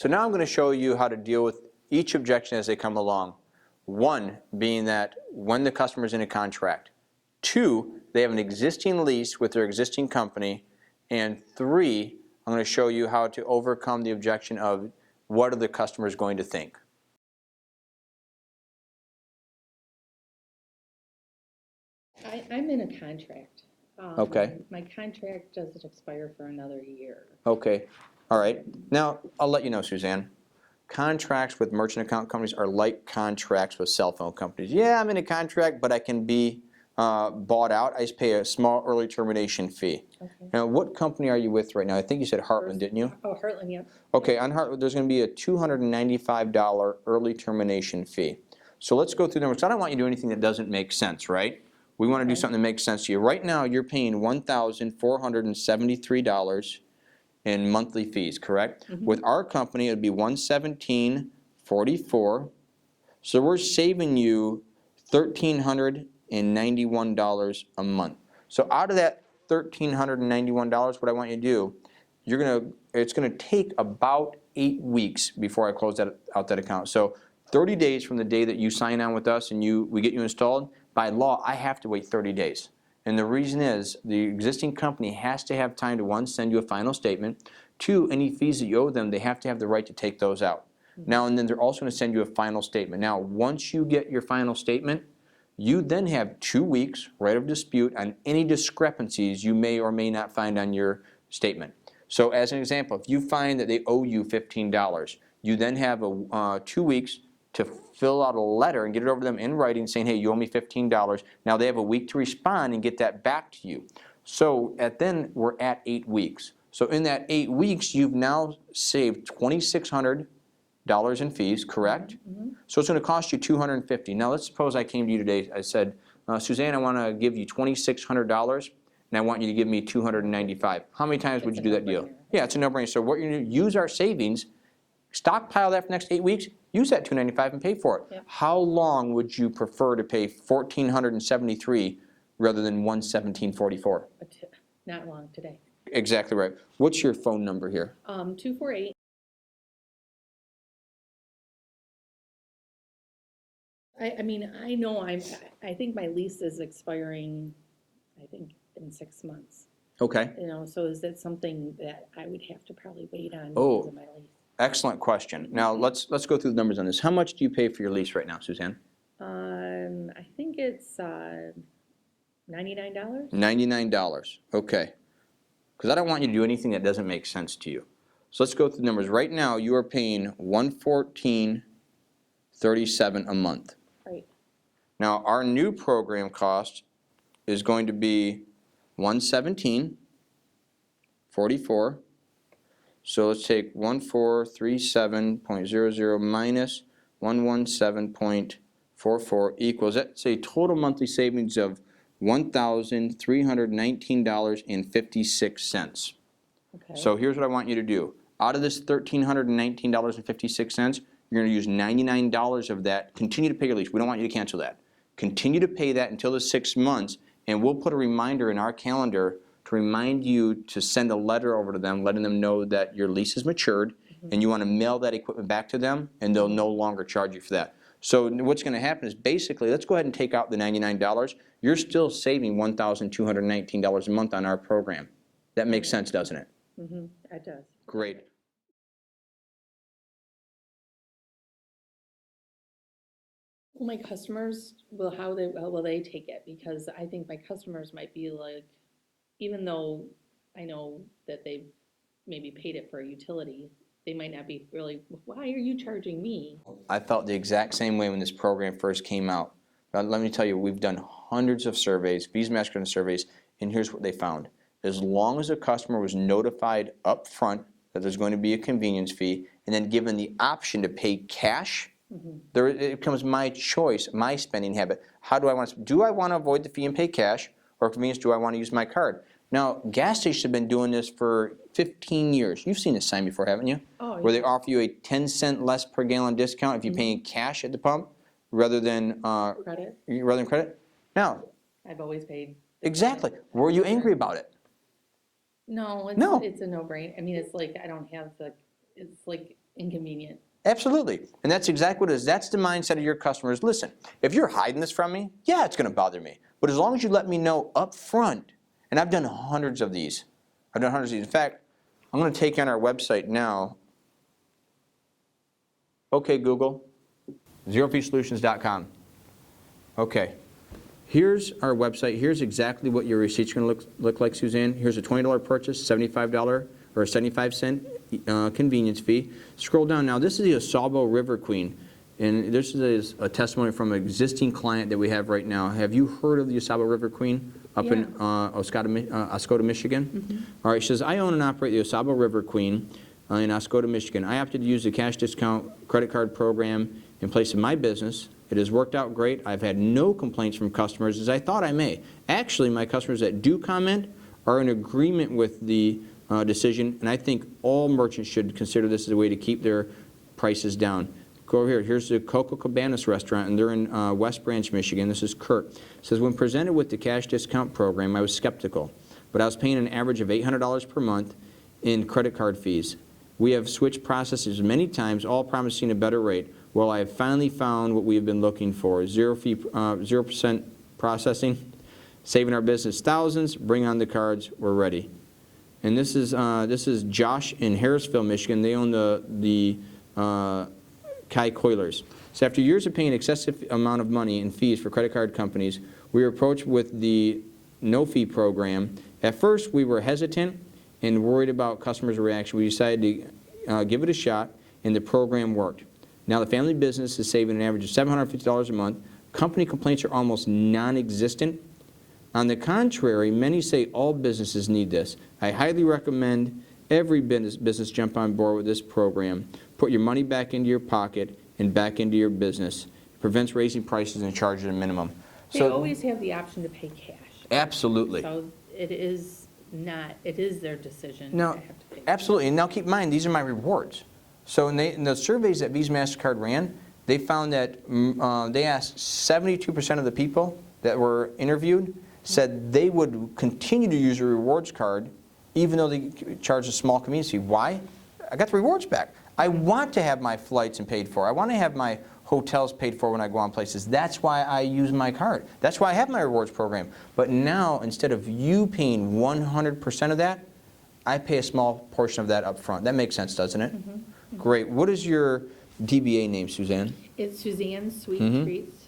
So now I'm going to show you how to deal with each objection as they come along. One being that when the customer is in a contract. Two, they have an existing lease with their existing company. And three, I'm going to show you how to overcome the objection of what are the customers going to think. I'm in a contract. Okay. My contract doesn't expire for another year. Okay. All right. Now, I'll let you know, Suzanne. Contracts with merchant account companies are like contracts with cell phone companies. Yeah, I'm in a contract, but I can be bought out. I just pay a small early termination fee. Okay. Now, what company are you with right now? I think you said Heartland, didn't you? Oh, Heartland, yep. Okay, on Heartland, there's going to be a $295 early termination fee. So let's go through the numbers. I don't want you to do anything that doesn't make sense, right? We want to do something that makes sense to you. Right now, you're paying $1,473 in monthly fees, correct? Mm-hmm. With our company, it would be $117.44. So we're saving you $1,391 a month. So out of that $1,391, what I want you to do, it's gonna take about 8 weeks before I close out that account. So 30 days from the day that you sign on with us and we get you installed, by law, I have to wait 30 days. And the reason is the existing company has to have time to, one, send you a final statement. Two, any fees that you owe them, they have to have the right to take those out. Now, and then they're also going to send you a final statement. Now, once you get your final statement, you then have 2 weeks, right of dispute, on any discrepancies you may or may not find on your statement. So as an example, if you find that they owe you $15, you then have 2 weeks to fill out a letter and get it over to them in writing saying, hey, you owe me $15. Now they have a week to respond and get that back to you. So then we're at 8 weeks. So in that 8 weeks, you've now saved $2,600 in fees, correct? Mm-hmm. So it's going to cost you $250. Now let's suppose I came to you today, I said, Suzanne, I want to give you $2,600 and I want you to give me $295. How many times would you do that deal? Yeah, it's a no-brainer. So what you're going to use our savings, stockpile that for the next 8 weeks, use that $295 and pay for it. Yep. How long would you prefer to pay $1,473 rather than $117.44? Not long, today. Exactly right. What's your phone number here? 248. I mean, I know I think my lease is expiring, I think, in 6 months. Okay. You know, so is that something that I would have to probably wait on because of my lease? Excellent question. Now let's go through the numbers on this. How much do you pay for your lease right now, Suzanne? I think it's $99. $99. Okay. Because I don't want you to do anything that doesn't make sense to you. So let's go through the numbers. Right now you are paying $114.37 a month. Right. Now our new program cost is going to be $117.44. So let's take 1437.00 minus 117.44 equals, that's a total monthly savings of $1,319.56. Okay. So here's what I want you to do. Out of this $1,319.56, you're going to use $99 of that. Continue to pay your lease. We don't want you to cancel that. Continue to pay that until the 6 months, and we'll put a reminder in our calendar to remind you to send a letter over to them, letting them know that your lease is matured, and you want to mail that equipment back to them, and they'll no longer charge you for that. So what's going to happen is basically, let's go ahead and take out the $99. You're still saving $1,219 a month on our program. That makes sense, doesn't it? Mm-hmm. It does. Great. Well, my customers, how will they take it? Because I think my customers might be like, even though I know that they maybe paid it for a utility, they might not be really, why are you charging me? I felt the exact same way when this program first came out. Now, let me tell you, we've done hundreds of surveys, Visa MasterCard surveys, and here's what they found. As long as a customer was notified up front that there's going to be a convenience fee, and then given the option to pay cash, it becomes my choice, my spending habit. How do I want to avoid the fee and pay cash, or convenience, do I want to use my card? Now, gas stations have been doing this for 15 years. You've seen this sign before, haven't you? Oh, yeah. Where they offer you a 10-cent less per gallon discount if you're paying cash at the pump rather than Credit? Now, I've always paid. exactly. Were you angry about it? No, it's a no-brainer. I mean, it's like I don't have it's like inconvenient. Absolutely. And that's exactly what it is. That's the mindset of your customers. Listen, if you're hiding this from me, yeah, it's going to bother me. But as long as you let me know up front, and I've done hundreds of these. I've done hundreds of these. In fact, I'm going to take you on our website now. Okay, Google, zerofeesolutions.com. Okay. Here's our website. Here's exactly what your receipt's going to look like, Suzanne. Here's a $20 purchase, $75 or a 75-cent convenience fee. Scroll down. Now, this is the Osabo River Queen, and this is a testimony from an existing client that we have right now. Have you heard of the Osabo River Queen up in Oscoda, Michigan? All right, she says, I own and operate the Osabo River Queen in Oscoda, Michigan. I opted to use the cash discount credit card program in place of my business. It has worked out great. I've had no complaints from customers, as I thought I may. Actually, my customers that do comment are in agreement with the decision, and I think all merchants should consider this as a way to keep their prices down. Go over here. Here's the Coco Cabanas restaurant, and they're in West Branch, Michigan. This is Kurt. It says, when presented with the cash discount program, I was skeptical, but I was paying an average of $800 per month in credit card fees. We have switched processes many times, all promising a better rate. Well, I have finally found what we have been looking for, 0% processing, saving our business thousands, bring on the cards, we're ready. And this is Josh in Harrisville, Michigan. They own the Kai Coilers. So after years of paying excessive amount of money in fees for credit card companies, we were approached with the no-fee program. At first, we were hesitant and worried about customers' reaction. We decided to give it a shot, and the program worked. Now the family business is saving an average of $750 a month. Company complaints are almost non-existent. On the contrary, many say all businesses need this. I highly recommend every business jump on board with this program. Put your money back into your pocket and back into your business. It prevents raising prices and charging a minimum. They always have the option to pay cash. Absolutely. So it is their decision Now, to have to pay. absolutely. And now keep in mind, these are my rewards. So in the surveys that Visa MasterCard ran, they found that they asked 72% of the people that were interviewed said they would continue to use a rewards card even though they charge a small convenience fee. Why? I got the rewards back. I want to have my flights paid for. I want to have my hotels paid for when I go on places. That's why I use my card. That's why I have my rewards program. But now, instead of you paying 100% of that, I pay a small portion of that up front. That makes sense, doesn't it? Great. What is your DBA name, Suzanne? It's Suzanne's Sweet Treats.